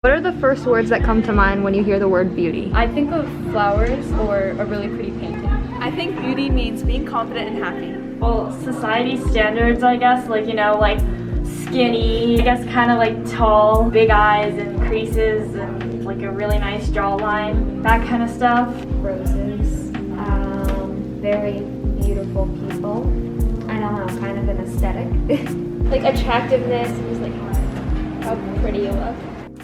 What are the first words that come to mind when you hear the word beauty? I think of flowers or a really pretty painting. I think beauty means being confident and happy. Well, society standards, I guess, like skinny, I guess kind of like tall, big eyes and creases and like a really nice jawline, that kind of stuff. Roses, very beautiful people. I don't know, kind of an aesthetic. Like attractiveness and just like how pretty you look.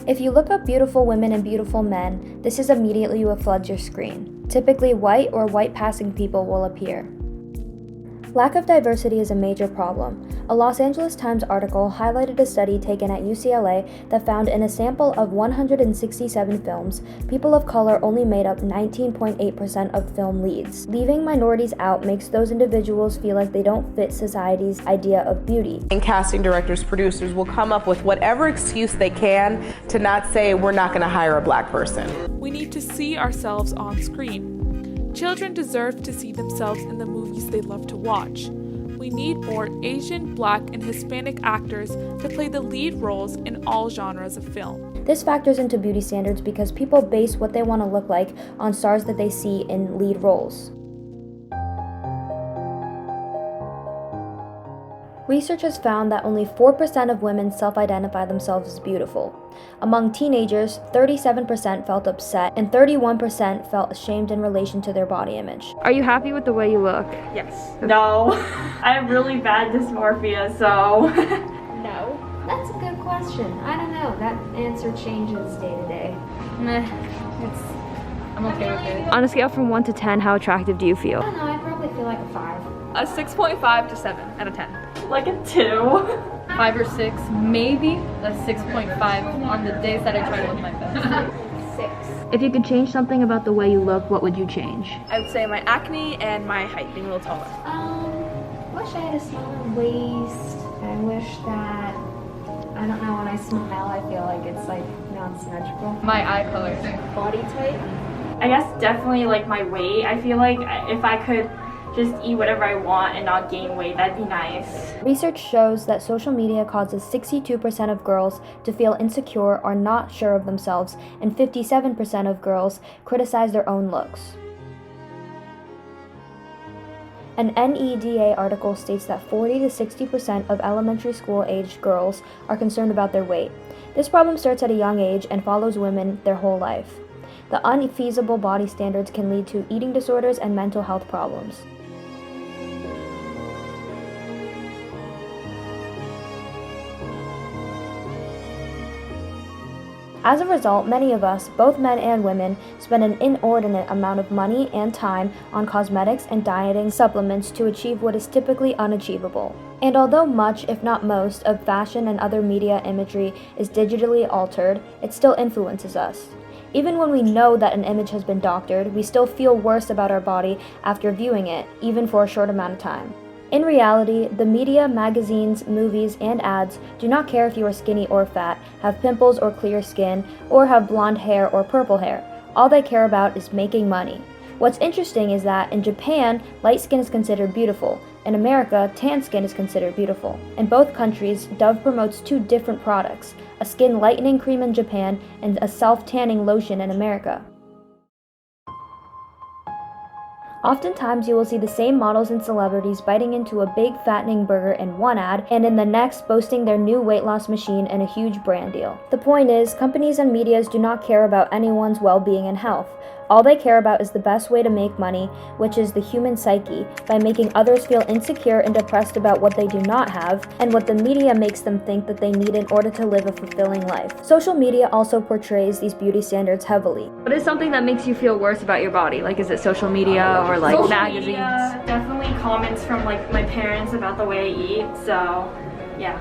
If you look up beautiful women and beautiful men, this is immediately what floods your screen. Typically white or white-passing people will appear. Lack of diversity is a major problem. A Los Angeles Times article highlighted a study taken at UCLA that found in a sample of 167 films, people of color only made up 19.8% of film leads. Leaving minorities out makes those individuals feel like they don't fit society's idea of beauty. And casting directors, producers will come up with whatever excuse they can to not say we're not going to hire a black person. We need to see ourselves on screen. Children deserve to see themselves in the movies they love to watch. We need more Asian, Black, and Hispanic actors to play the lead roles in all genres of film. This factors into beauty standards because people base what they want to look like on stars that they see in lead roles. Research has found that only 4% of women self-identify themselves as beautiful. Among teenagers, 37% felt upset and 31% felt ashamed in relation to their body image. Are you happy with the way you look? Yes. No. I have really bad dysmorphia, so... No. That's a good question. I don't know. That answer changes day to day. I'm okay with it. On a scale from 1 to 10, how attractive do you feel? I don't know. I'd probably feel like a 5. A 6.5 to 7 out of 10. like a 2. 5 or 6, maybe a 6.5 on the days that I try to look my best. 6. If you could change something about the way you look, what would you change? I would say my acne and my height, being a little taller. Wish I had a smaller waist. I wish that, I don't know, when I smile, I feel like it's like non-symmetrical. My eye color. Body type. I guess definitely like my weight. I feel like if I could just eat whatever I want and not gain weight, that'd be nice. Research shows that social media causes 62% of girls to feel insecure or not sure of themselves, and 57% of girls criticize their own looks. An NEDA article states that 40 to 60% of elementary school-aged girls are concerned about their weight. This problem starts at a young age and follows women their whole life. The unfeasible body standards can lead to eating disorders and mental health problems. As a result, many of us, both men and women, spend an inordinate amount of money and time on cosmetics and dieting supplements to achieve what is typically unachievable. And although much, if not most, of fashion and other media imagery is digitally altered, it still influences us. Even when we know that an image has been doctored, we still feel worse about our body after viewing it, even for a short amount of time. In reality, the media, magazines, movies, and ads do not care if you are skinny or fat, have pimples or clear skin, or have blonde hair or purple hair. All they care about is making money. What's interesting is that in Japan, light skin is considered beautiful. In America, tan skin is considered beautiful. In both countries, Dove promotes 2 different products, a skin lightening cream in Japan and a self-tanning lotion in America. Oftentimes, you will see the same models and celebrities biting into a big fattening burger in one ad, and in the next boasting their new weight loss machine in a huge brand deal. The point is, companies and medias do not care about anyone's well-being and health. All they care about is the best way to make money, which is the human psyche, by making others feel insecure and depressed about what they do not have, and what the media makes them think that they need in order to live a fulfilling life. Social media also portrays these beauty standards heavily. What is something that makes you feel worse about your body? Like, is it social media or like Social magazines? Media, definitely comments from like my parents about the way I eat, so yeah.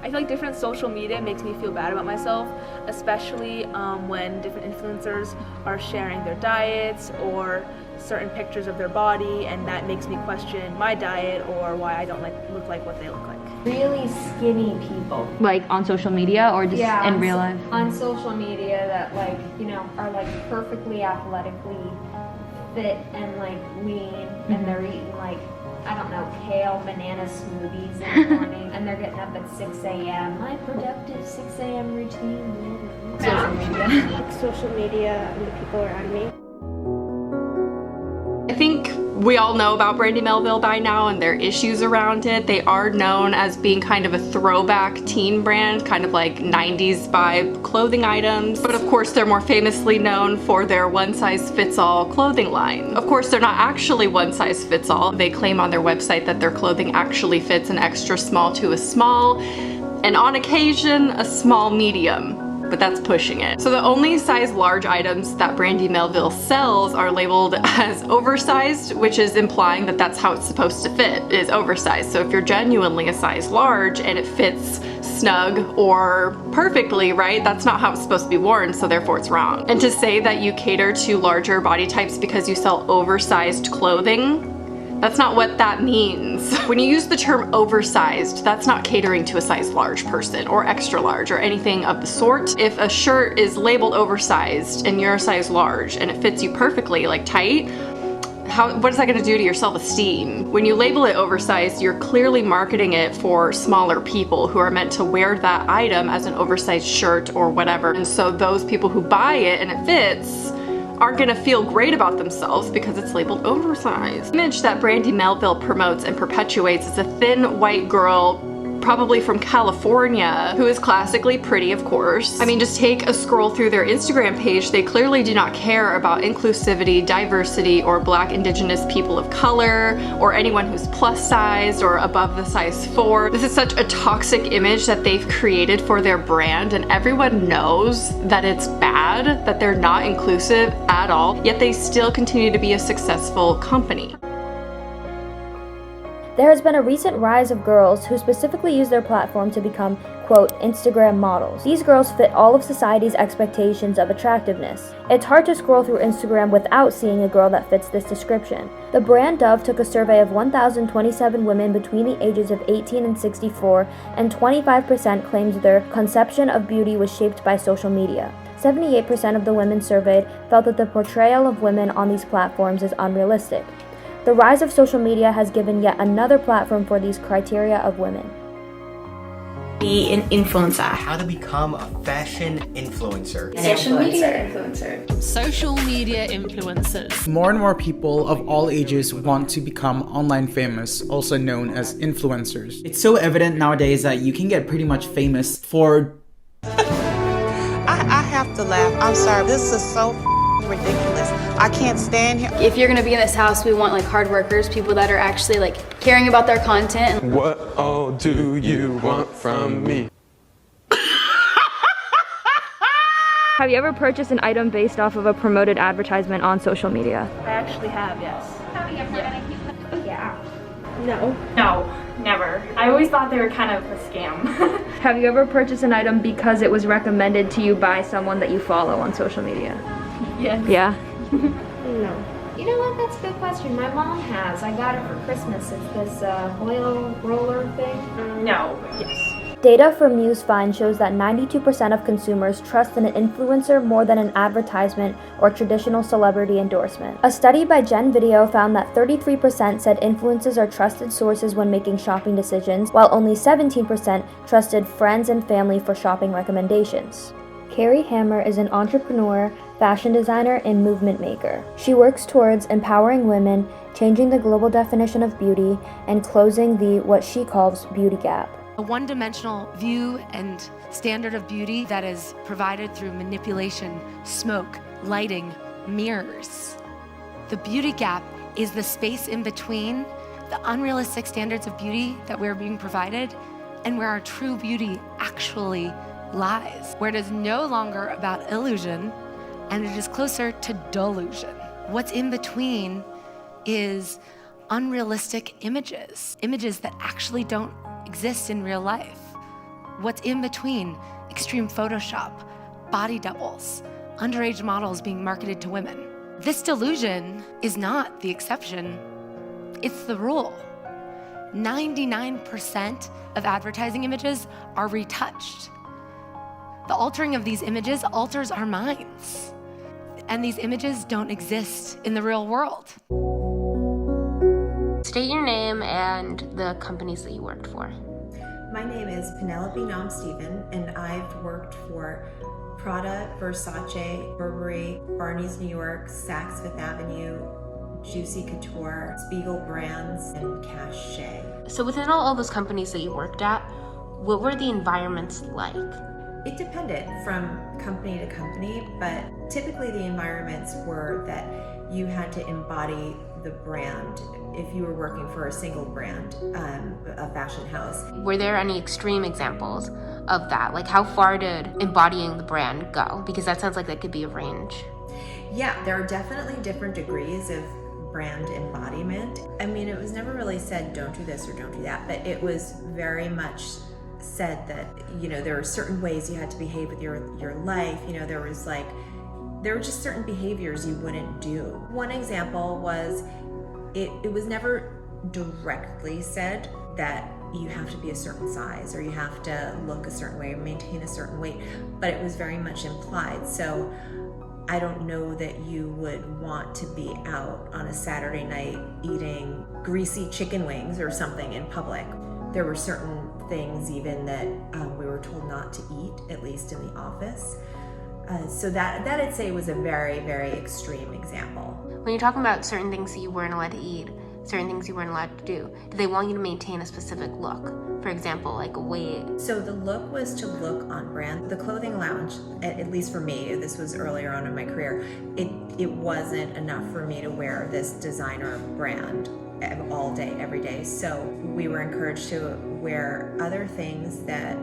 I feel like different social media makes me feel bad about myself, especially when different influencers are sharing their diets or certain pictures of their body, and that makes me question my diet or why I don't look like what they look like. Really skinny people. Like on social media or just in real life? On social media that are like perfectly athletically fit and like lean, and they're eating like, I don't know, kale, banana smoothies in the morning, and they're getting up at 6 a.m. My productive 6 a.m. routine. Social media and the people around me. I think we all know about Brandy Melville by now and their issues around it. They are known as being kind of a throwback teen brand, kind of like 90s vibe clothing items. But of course, they're more famously known for their one-size-fits-all clothing line. Of course, they're not actually one-size-fits-all. They claim on their website that their clothing actually fits an extra small to a small, and on occasion, a small medium. But that's pushing it. So the only size large items that Brandy Melville sells are labeled as oversized, which is implying that that's how it's supposed to fit, is oversized. So if you're genuinely a size large and it fits snug or perfectly, right, that's not how it's supposed to be worn, so therefore it's wrong. And to say that you cater to larger body types because you sell oversized clothing, that's not what that means. When you use the term oversized, that's not catering to a size large person or extra large or anything of the sort. If a shirt is labeled oversized and you're a size large and it fits you perfectly, like tight, what is that gonna do to your self-esteem? When you label it oversized, you're clearly marketing it for smaller people who are meant to wear that item as an oversized shirt or whatever. And so those people who buy it and it fits aren't gonna feel great about themselves because it's labeled oversized. The image that Brandy Melville promotes and perpetuates is a thin white girl, probably from California, who is classically pretty, of course. I mean, just take a scroll through their Instagram page. They clearly do not care about inclusivity, diversity, or Black, Indigenous people of color, or anyone who's plus sized or above the size 4. This is such a toxic image that they've created for their brand, and everyone knows that it's bad, that they're not inclusive at all, yet they still continue to be a successful company. There has been a recent rise of girls who specifically use their platform to become, quote, Instagram models. These girls fit all of society's expectations of attractiveness. It's hard to scroll through Instagram without seeing a girl that fits this description. The brand Dove took a survey of 1,027 women between the ages of 18 and 64, and 25% claimed their conception of beauty was shaped by social media. 78% of the women surveyed felt that the portrayal of women on these platforms is unrealistic. The rise of social media has given yet another platform for these criteria of women. Be an influencer. How to become a fashion influencer. Social media influencer. Social media influencers. More and more people of all ages want to become online famous, also known as influencers. It's so evident nowadays that you can get pretty much famous for... I have to laugh. I'm sorry. This is so ridiculous. I can't stand here. If you're gonna be in this house, we want like hard workers, people that are actually like caring about their content. What all do you want from me? Have you ever purchased an item based off of a promoted advertisement on social media? I actually have, yes. Yeah. No. No, never. I always thought they were kind of a scam. Have you ever purchased an item because it was recommended to you by someone that you follow on social media? Yes. Yeah? No. You know what? That's a good question. My mom has. I got it for Christmas. It's this oil roller thing. No. Yes. Data from MuseFind shows that 92% of consumers trust an influencer more than an advertisement or traditional celebrity endorsement. A study by Gen Video found that 33% said influencers are trusted sources when making shopping decisions, while only 17% trusted friends and family for shopping recommendations. Carrie Hammer is an entrepreneur, fashion designer, and movement maker. She works towards empowering women, changing the global definition of beauty, and closing the what she calls beauty gap. A one-dimensional view and standard of beauty that is provided through manipulation, smoke, lighting, mirrors. The beauty gap is the space in between the unrealistic standards of beauty that we're being provided and where our true beauty actually lies, where it is no longer about illusion and it is closer to delusion. What's in between is unrealistic images that actually don't exist in real life. What's in between? Extreme Photoshop, body doubles, underage models being marketed to women. This delusion is not the exception, it's the rule. 99% of advertising images are retouched. The altering of these images alters our minds, and these images don't exist in the real world. State your name and the companies that you worked for. My name is Penelope Nom Stephen, and I've worked for Prada, Versace, Burberry, Barney's New York, Saks Fifth Avenue, Juicy Couture, Spiegel Brands, and Cachet. So within all those companies that you worked at, what were the environments like? It depended from company to company, but typically the environments were that you had to embody the brand if you were working for a single brand, a fashion house. Were there any extreme examples of that? Like how far did embodying the brand go? Because that sounds like that could be a range. Yeah, there are definitely different degrees of brand embodiment. I mean, it was never really said don't do this or don't do that, but it was very much said that, you know, there were certain ways you had to behave with your life. You know, there were just certain behaviors you wouldn't do. One example was it was never directly said that you have to be a certain size or you have to look a certain way or maintain a certain weight, but it was very much implied. So I don't know that you would want to be out on a Saturday night eating greasy chicken wings or something in public. There were certain things even that we were told not to eat, at least in the office. So that I'd say was a very, very extreme example. When you're talking about certain things that you weren't allowed to eat, certain things you weren't allowed to do, did they want you to maintain a specific look? For example, like a weight? So the look was to look on brand. The clothing lounge, at least for me, this was earlier on in my career, it wasn't enough for me to wear this designer brand all day, every day. So we were encouraged to wear other things that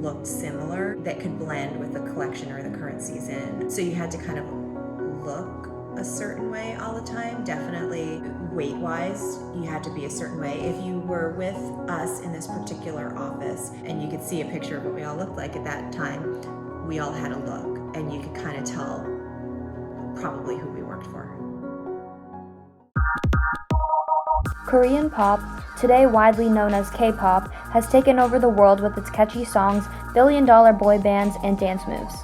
looked similar, that could blend with the collection or the current season. So you had to kind of look a certain way all the time. Definitely weight-wise, you had to be a certain way. If you were with us in this particular office and you could see a picture of what we all looked like at that time, we all had a look and you could kind of tell probably who we worked for. Korean pop, today widely known as K-pop, has taken over the world with its catchy songs, billion-dollar boy bands, and dance moves.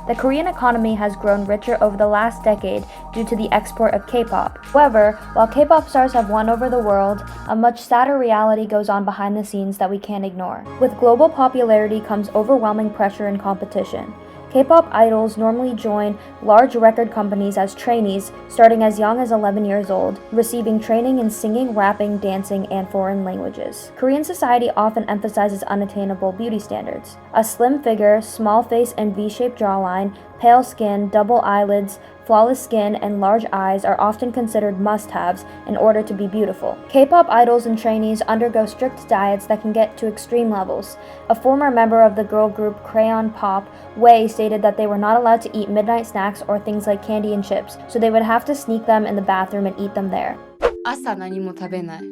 The Korean economy has grown richer over the last decade due to the export of K-pop. However, while K-pop stars have won over the world, a much sadder reality goes on behind the scenes that we can't ignore. With global popularity comes overwhelming pressure and competition. K-pop idols normally join large record companies as trainees, starting as young as 11 years old, receiving training in singing, rapping, dancing, and foreign languages. Korean society often emphasizes unattainable beauty standards. A slim figure, small face and V-shaped jawline, pale skin, double eyelids, flawless skin, and large eyes are often considered must-haves in order to be beautiful. K-pop idols and trainees undergo strict diets that can get to extreme levels. A former member of the girl group Crayon Pop, Wei, stated that they were not allowed to eat midnight snacks or things like candy and chips, so they would have to sneak them in the bathroom and eat them there. 朝何も食べない。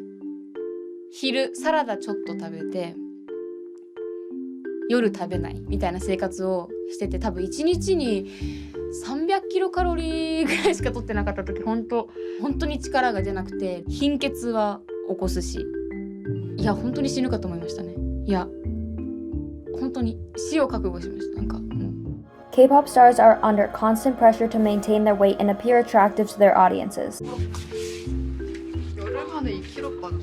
昼サラダちょっと食べて、夜食べないみたいな生活をしてて、多分1日に300キロカロリーぐらいしか取ってなかった時、本当に力が出なくて、貧血は起こすし、いや本当に死ぬかと思いましたね。いや本当に死を覚悟しました。なんかK-pop stars are under constant pressure to maintain their weight and appear attractive to their audiences. 열흘 만에 2kg 빠졌어.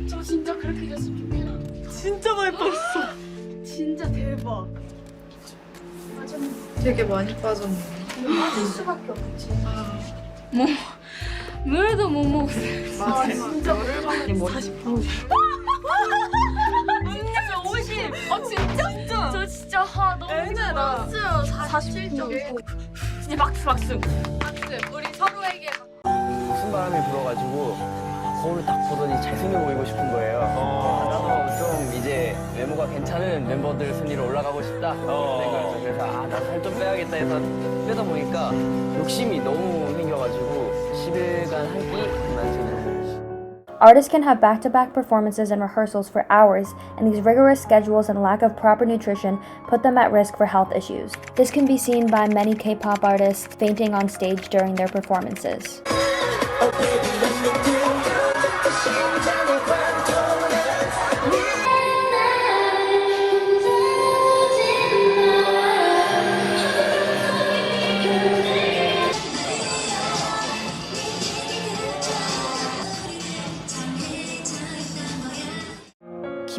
저 진짜 그렇게 됐으면 좋겠다. 진짜 많이 빠졌어. 진짜 대박. 되게 많이 빠졌네. 빠질 수밖에 없지. 뭐 물도 못 먹었어요. 아 진짜 열흘 만에 40kg. 진짜 50. 진짜? 저 진짜 너무 힘들었어요. 47.5. 이제 박수. 우리 서로에게 무슨 바람이 불어가지고 거울을 딱 보더니 잘생겨 보이고 싶은 거예요. 나도 좀 이제 외모가 괜찮은 멤버들 순위로 올라가고 싶다 생각했죠. 그래서 나도 살 좀 빼야겠다 해서 빼다 보니까 욕심이 너무 생겨가지고 10일간 한 끼만 제대로. Artists can have back-to-back performances and rehearsals for hours, and these rigorous schedules and lack of proper nutrition put them at risk for health issues. This can be seen by many K-pop artists fainting on stage during their performances.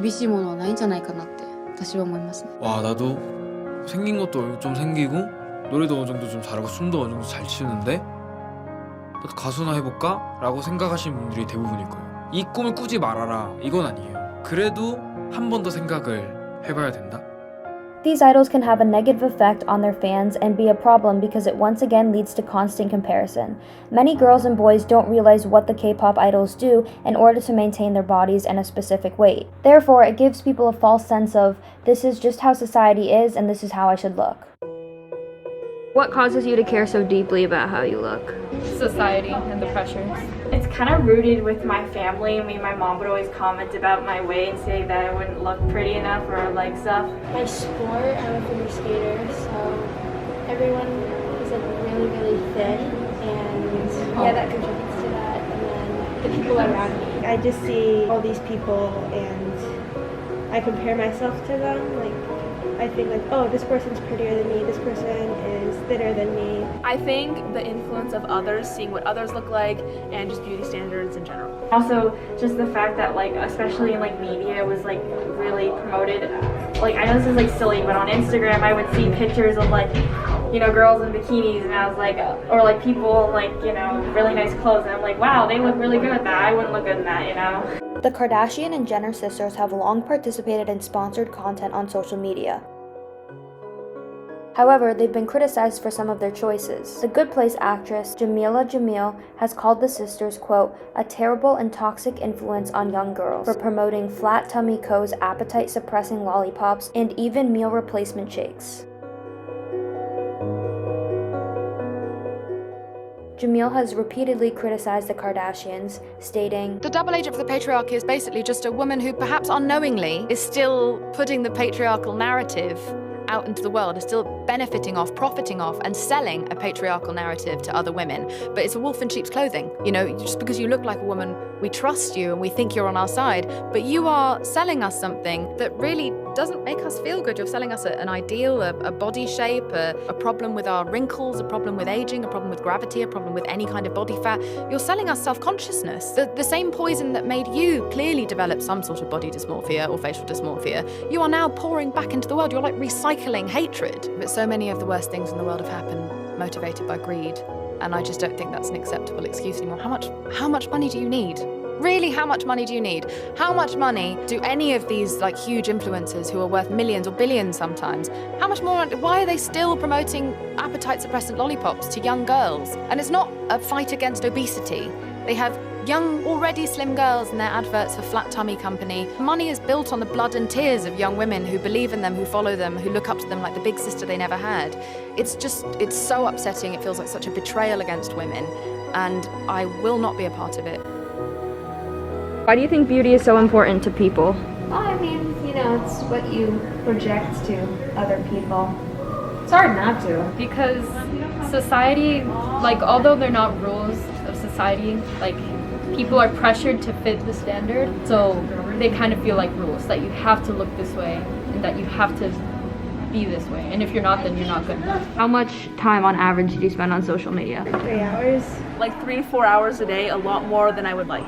厳しいものはないんじゃないかなって私は思いますね。와 나도 생긴 것도 좀 생기고 노래도 어느 정도 좀 잘하고 춤도 어느 정도 잘 추는데 나도 가수나 해볼까? 라고 생각하시는 분들이 대부분일 거예요. 이 꿈을 꾸지 말아라 이건 아니에요. 그래도 한 번 더 생각을 해봐야 된다. These idols can have a negative effect on their fans and be a problem because it once again leads to constant comparison. Many girls and boys don't realize what the K-pop idols do in order to maintain their bodies in a specific weight. Therefore, it gives people a false sense of, this is just how society is and this is how I should look. What causes you to care so deeply about how you look? Society and the pressures. It's kind of rooted with my family. I mean, my mom would always comment about my weight and say that I wouldn't look pretty enough or like stuff. My sport, I'm a figure skater, so everyone is like really, really thin, and yeah, that contributes to that. And then the people around me. I just see all these people and I compare myself to them. Like, I think like, oh, this person's prettier than me, this person is thinner than me. I think the influence of others, seeing what others look like, and just beauty standards in general. Also, just the fact that like, especially in like media, was like really promoted. Like, I know this is like silly, but on Instagram I would see pictures of like, you know, girls in bikinis, and I was like, or like people like, you know, really nice clothes, and I'm like, wow, they look really good at that. I wouldn't look good in that, you know. The Kardashian and Jenner sisters have long participated in sponsored content on social media. However, they've been criticized for some of their choices. The Good Place actress, Jamila Jamil, has called the sisters, quote, a terrible and toxic influence on young girls for promoting Flat Tummy Co.'s appetite-suppressing lollipops and even meal replacement shakes. Jamil has repeatedly criticized the Kardashians, stating, the double agent for the patriarchy is basically just a woman who perhaps unknowingly is still putting the patriarchal narrative out into the world, is still benefiting off, profiting off, and selling a patriarchal narrative to other women. But it's a wolf in sheep's clothing. You know, just because you look like a woman, we trust you and we think you're on our side, but you are selling us something that really doesn't make us feel good. You're selling us an ideal, a body shape, a problem with our wrinkles, a problem with aging, a problem with gravity, a problem with any kind of body fat. You're selling us self-consciousness. The same poison that made you clearly develop some sort of body dysmorphia or facial dysmorphia, you are now pouring back into the world. You're like recycling hatred. But so many of the worst things in the world have happened motivated by greed, and I just don't think that's an acceptable excuse anymore. How much money do you need? Really, how much money do you need? How much money do any of these like huge influencers who are worth millions or billions sometimes, how much more, why are they still promoting appetite suppressant lollipops to young girls? And it's not a fight against obesity. They have young, already slim girls in their adverts for Flat Tummy Company. Money is built on the blood and tears of young women who believe in them, who follow them, who look up to them like the big sister they never had. It's so upsetting. It feels like such a betrayal against women, and I will not be a part of it. Why do you think beauty is so important to people? Well, I mean, you know, it's what you project to other people. It's hard not to. Because society, like, although they're not rules of society, like, people are pressured to fit the standard, so they kind of feel like rules, that you have to look this way, and that you have to be this way, and if you're not, then you're not good enough. How much time on average do you spend on social media? 3 hours. Like 3 to 4 hours a day, a lot more than I would like.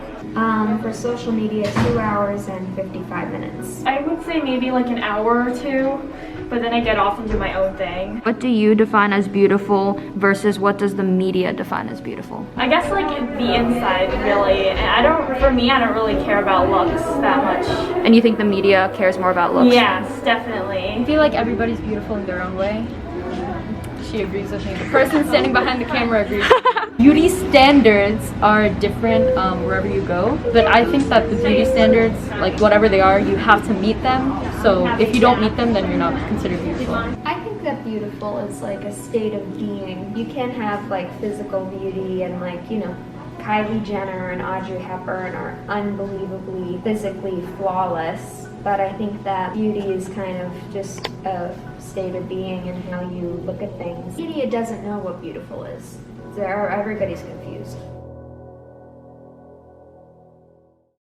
For social media, 2 hours and 55 minutes. I would say maybe like an hour or two, but then I get off and do my own thing. What do you define as beautiful versus what does the media define as beautiful? I guess like the inside, really. And for me, I don't really care about looks that much. And you think the media cares more about looks? Yes, definitely. I feel like everybody's beautiful in their own way. She agrees with me. The person standing behind the camera agrees. Beauty standards are different wherever you go, but I think that the beauty standards, like whatever they are, you have to meet them. So if you don't meet them, then you're not considered beautiful. I think that beautiful is like a state of being. You can have like physical beauty and like, you know, Kylie Jenner and Audrey Hepburn are unbelievably physically flawless, but I think that beauty is kind of just a state of being and how you look at things. Media doesn't know what beautiful is. Everybody's confused.